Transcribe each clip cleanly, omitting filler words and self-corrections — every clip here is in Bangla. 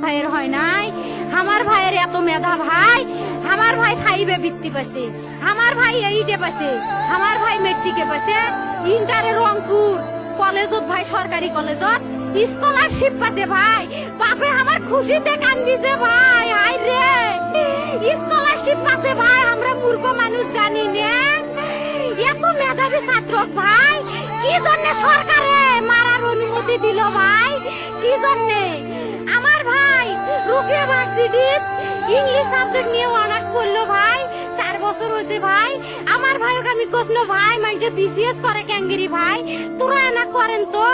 ভাইয়ের হয় নাই। আমার ভাইয়ের এত মেধা ভাই, আমার ভাই খাইবে বৃত্তি পাইছে, আমার ভাই এইটে পাইছে, আমার ভাই মেট্রিকে পাইছে, ইন্টারে রংপুর কলেজত ভাই সরকারি কলেজত স্কলারশিপ পাতে ভাই। বাপে আমার খুশিতে কান্দিছে ভাই, হাই রে স্কলারশিপ পাতে ভাই। আমরা মূর্খ মানুষ জানি না এত মেধাবী ছাত্র ভাই কি জন্য সরকারে মারার অনুমতি দিল ভাই, কি জন্য? আমার ভাই রুকিয়া ভার্সিটির ইংলিশ সাবজেক্ট নিয়ে অনার্স করলো ভাই, 4 বছর হয়েছে ভাই। আমার ভাইকে আমি কইলো ভাই মানুষে বিসিএস করে ক্যাঙ্গেরি ভাই, তোরা না করেন তো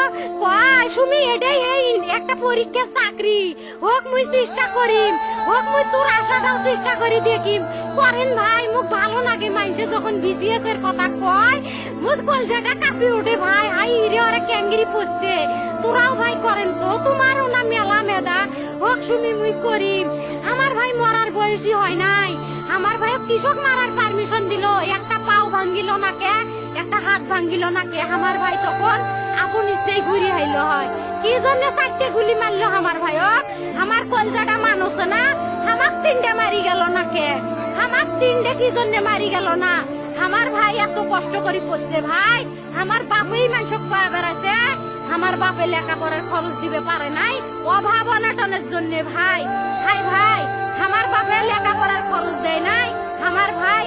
কয় সুমি এটাই এই একটা পরীক্ষা চাকরি হোক, মুই চেষ্টা করিম, হোক মুই তোর আশাটাও চেষ্টা করি দেখিম। করেন ভাই, মুখ ভালো লাগে মানুষে যখন বিসিএস এর কথা কয়, মুখ কলজাটা কাঁপি ওঠে ভাই। হাই রে ওরা ক্যাঙ্গেরি পড়ছে, তোরাও ভাই করেন তো, তোমারও না মেলা মেধা, হোক সুমি মুই করিম। আমার ভাই মরার বয়সী হয় নাই, আমার ভাই কৃষক মারার পারমিশন দিল, একটা পাও ভাঙ্গিল না কে, একটা হাত ভাঙ্গিল না কে। আমার ভাই তখন আপন ইচ্ছেই ঘুরি আইল হয়, কি জন্য 4টে গুলি মারলো আমার ভাইক? আমার কলজাটা মানুষ না, আমার 3টে মারি গেল না কে, আমার 3টে কি জন্য মারি গেল না? আমার ভাই এত কষ্ট করে পড়ছে ভাই, আমার বাপই মানুষ কয়া বেড়াচ্ছে, আমার বাপে লেখাপড়ার খরচ দিবে পারে নাই অভাব অনাটনের জন্য ভাই। ভাই ভাই আমার বাপে লেখাপড়ার খরচ দেয় নাই, আমার ভাই